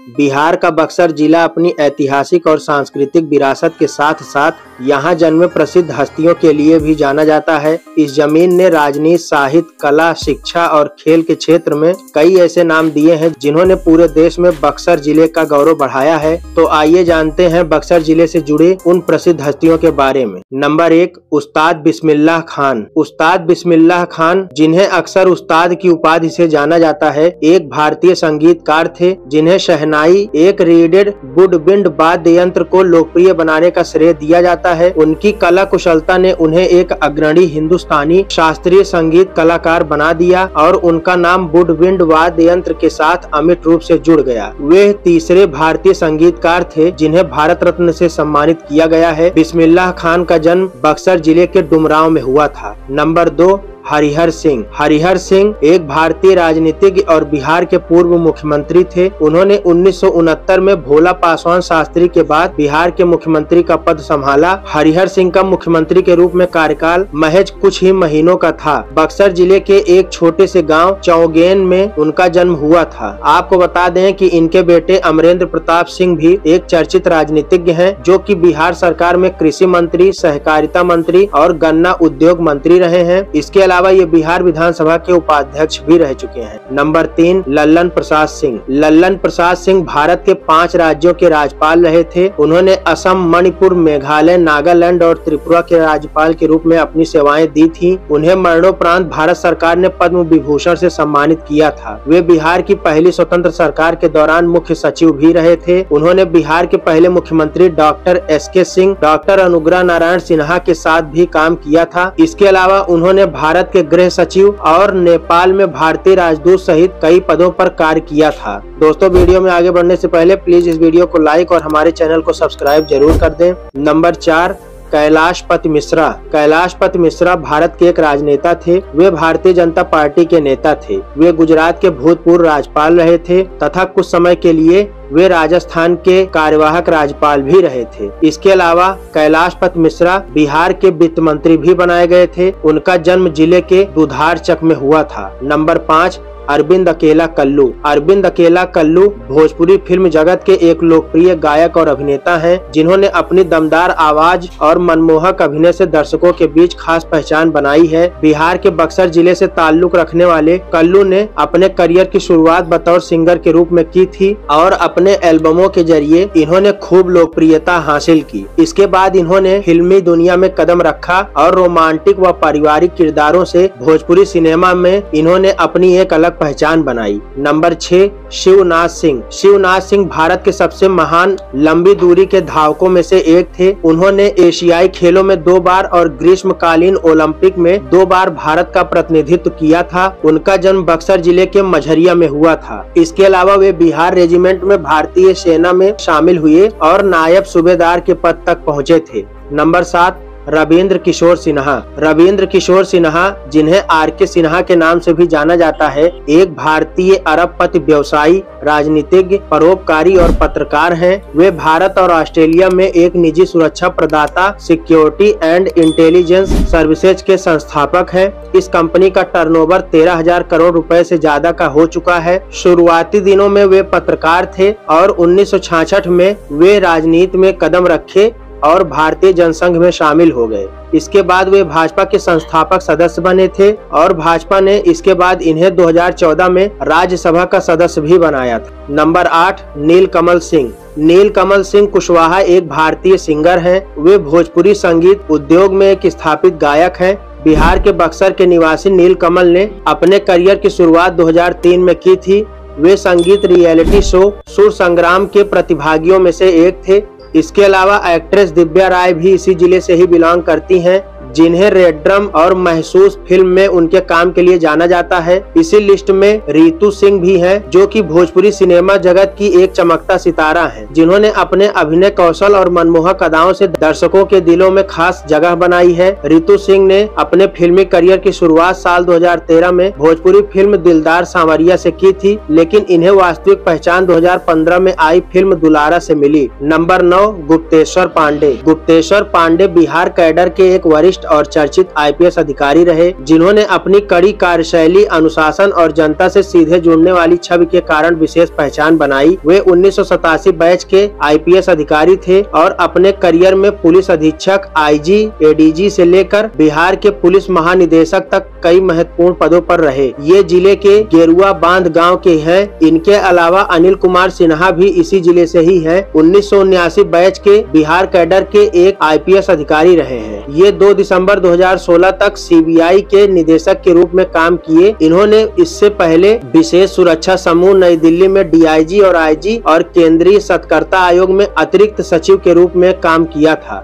बिहार का बक्सर जिला अपनी ऐतिहासिक और सांस्कृतिक विरासत के साथ साथ यहाँ जन्मे प्रसिद्ध हस्तियों के लिए भी जाना जाता है। इस जमीन ने राजनीति, साहित्य, कला, शिक्षा और खेल के क्षेत्र में कई ऐसे नाम दिए हैं जिन्होंने पूरे देश में बक्सर जिले का गौरव बढ़ाया है। तो आइए जानते हैं बक्सर जिले से जुड़े उन प्रसिद्ध हस्तियों के बारे में। नंबर 1, उस्ताद बिस्मिल्लाह खान। उस्ताद बिस्मिल्लाह खान, जिन्हें अक्सर उस्ताद की उपाधि से जाना जाता है, एक भारतीय संगीतकार थे जिन्हें शहनाई, एक रीडेड वुडविंड वाद्य यंत्र को लोकप्रिय बनाने का श्रेय दिया जाता है। उनकी कला कुशलता ने उन्हें एक अग्रणी हिंदुस्तानी शास्त्रीय संगीत कलाकार बना दिया और उनका नाम वुडविंड वाद्य यंत्र के साथ अमिट रूप से जुड़ गया। वे तीसरे भारतीय संगीतकार थे जिन्हें भारत रत्न से सम्मानित किया गया है। बिस्मिल्लाह खान का जन्म बक्सर जिले के डुमरांव में हुआ था। नंबर 2, हरिहर सिंह। हरिहर सिंह एक भारतीय राजनीतिज्ञ और बिहार के पूर्व मुख्यमंत्री थे। उन्होंने 1969 में भोला पासवान शास्त्री के बाद बिहार के मुख्यमंत्री का पद संभाला। हरिहर सिंह का मुख्यमंत्री के रूप में कार्यकाल महज कुछ ही महीनों का था। बक्सर जिले के एक छोटे से गांव चौगेन में उनका जन्म हुआ था। आपको बता दें कि इनके बेटे अमरेंद्र प्रताप सिंह भी एक चर्चित राजनीतिज्ञ हैं, जो कि बिहार सरकार में कृषि मंत्री, सहकारिता मंत्री और गन्ना उद्योग मंत्री रहे हैं। इसके अलावा ये बिहार विधानसभा के उपाध्यक्ष भी रह चुके हैं। नंबर 3, लल्लन प्रसाद सिंह। लल्लन प्रसाद सिंह भारत के 5 राज्यों के राज्यपाल रहे थे। उन्होंने असम, मणिपुर, मेघालय, नागालैंड और त्रिपुरा के राज्यपाल के रूप में अपनी सेवाएं दी थी। उन्हें मरणोपरांत भारत सरकार ने पद्म विभूषण से सम्मानित किया था। वे बिहार की पहली स्वतंत्र सरकार के दौरान मुख्य सचिव भी रहे थे। उन्होंने बिहार के पहले मुख्यमंत्री doctor S K. Singh, doctor Anugrah Narayan Sinha के साथ भी काम किया था। इसके अलावा उन्होंने भारत के गृह सचिव और नेपाल में भारतीय राजदूत सहित कई पदों पर कार्य किया था। दोस्तों, वीडियो में आगे बढ़ने से पहले प्लीज इस वीडियो को लाइक और हमारे चैनल को सब्सक्राइब जरूर कर दें। नंबर 4, कैलाशपति मिश्रा। कैलाशपति मिश्रा भारत के एक राजनेता थे। वे भारतीय जनता पार्टी के नेता थे। वे गुजरात के भूतपूर्व राज्यपाल रहे थे तथा कुछ समय के लिए वे राजस्थान के कार्यवाहक राज्यपाल भी रहे थे। इसके अलावा कैलाशपति मिश्रा बिहार के वित्त मंत्री भी बनाए गए थे। उनका जन्म जिले के दुधारचक में हुआ था। नंबर 5, अरविंद अकेला कल्लू। अरविंद अकेला कल्लू भोजपुरी फिल्म जगत के एक लोकप्रिय गायक और अभिनेता हैं, जिन्होंने अपनी दमदार आवाज और मनमोहक अभिनय से दर्शकों के बीच खास पहचान बनाई है। बिहार के बक्सर जिले से ताल्लुक रखने वाले कल्लू ने अपने करियर की शुरुआत बतौर सिंगर के रूप में की थी और अपने एल्बमों के जरिए इन्होंने खूब लोकप्रियता हासिल की। इसके बाद इन्होंने फिल्मी दुनिया में कदम रखा और रोमांटिक व पारिवारिक किरदारों से भोजपुरी सिनेमा में इन्होंने अपनी एक अलग पहचान बनाई। नंबर 6, शिवनाथ सिंह। शिवनाथ सिंह भारत के सबसे महान लंबी दूरी के धावकों में से एक थे। उन्होंने एशियाई खेलों में 2 बार और ग्रीष्मकालीन ओलंपिक में 2 बार भारत का प्रतिनिधित्व किया था। उनका जन्म बक्सर जिले के मझरिया में हुआ था। इसके अलावा वे बिहार रेजिमेंट में भारतीय सेना में शामिल हुए और नायब सूबेदार के पद तक पहुँचे थे। नंबर 7, रविंद्र किशोर सिन्हा। रविंद्र किशोर सिन्हा, जिन्हें आर.के. सिन्हा के नाम से भी जाना जाता है, एक भारतीय अरबपति व्यवसायी, राजनीतिज्ञ, परोपकारी और पत्रकार हैं। वे भारत और ऑस्ट्रेलिया में एक निजी सुरक्षा प्रदाता सिक्योरिटी एंड इंटेलिजेंस सर्विसेज के संस्थापक हैं। इस कंपनी का टर्नओवर 13,000 करोड़ रुपए से ज्यादा का हो चुका है। शुरुआती दिनों में वे पत्रकार थे और 1966 में वे राजनीति में कदम रखे और भारतीय जनसंघ में शामिल हो गए। इसके बाद वे भाजपा के संस्थापक सदस्य बने थे और भाजपा ने इसके बाद इन्हें 2014 में राज्यसभा का सदस्य भी बनाया था। नंबर 8, नीलकमल सिंह। नीलकमल सिंह कुशवाहा एक भारतीय सिंगर हैं। वे भोजपुरी संगीत उद्योग में एक स्थापित गायक हैं। बिहार के बक्सर के निवासी नीलकमल ने अपने करियर की शुरुआत 2003 में की थी। वे संगीत रियलिटी शो सुर संग्राम के प्रतिभागियों में से एक थे। इसके अलावा एक्ट्रेस दिव्या राय भी इसी जिले से ही बिलोंग करती हैं, जिन्हें रेड ड्रम और महसूस फिल्म में उनके काम के लिए जाना जाता है। इसी लिस्ट में रितु सिंह भी हैं, जो कि भोजपुरी सिनेमा जगत की एक चमकता सितारा हैं, जिन्होंने अपने अभिनय कौशल और मनमोहक अदाओं से दर्शकों के दिलों में खास जगह बनाई है। रितु सिंह ने अपने फिल्मी करियर की शुरुआत साल 2013 में भोजपुरी फिल्म दिलदार सांवरिया से की थी, लेकिन इन्हें वास्तविक पहचान 2015 में आई फिल्म दुलारा से मिली। नंबर 9, गुप्तेश्वर पांडे। गुप्तेश्वर पांडे बिहार कैडर के एक वरिष्ठ वरिष्ठ और चर्चित IPS अधिकारी रहे, जिन्होंने अपनी कड़ी कार्यशैली, अनुशासन और जनता से सीधे जुड़ने वाली छवि के कारण विशेष पहचान बनाई। वे 1987 बैच के IPS अधिकारी थे और अपने करियर में पुलिस अधीक्षक, IG, ADG से लेकर बिहार के पुलिस महानिदेशक तक कई महत्वपूर्ण पदों पर रहे। ये जिले के गेरुआ बांध गांव के हैं। इनके अलावा अनिल कुमार सिन्हा भी इसी जिले से ही हैं। 1979 बैच के बिहार कैडर के एक IPS अधिकारी रहे हैं। ये 2 दिसंबर 2016 तक CBI के निदेशक के रूप में काम किए। इन्होंने इससे पहले विशेष सुरक्षा समूह नई दिल्ली में DIG और IG और केंद्रीय सत्कर्ता आयोग में अतिरिक्त सचिव के रूप में काम किया था।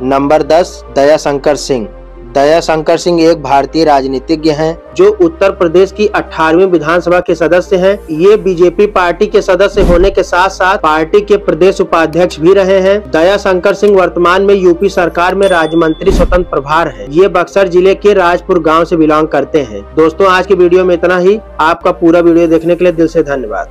नंबर 10, दयाशंकर सिंह। दयाशंकर सिंह एक भारतीय राजनीतिज्ञ हैं जो उत्तर प्रदेश की 18वीं विधानसभा के सदस्य हैं। ये बीजेपी पार्टी के सदस्य होने के साथ साथ पार्टी के प्रदेश उपाध्यक्ष भी रहे हैं। दयाशंकर सिंह वर्तमान में यूपी सरकार में राज्य मंत्री स्वतंत्र प्रभार हैं। ये बक्सर जिले के राजपुर गांव से बिलोंग करते हैं। दोस्तों, आज की वीडियो में इतना ही। आपका पूरा वीडियो देखने के लिए दिल से धन्यवाद।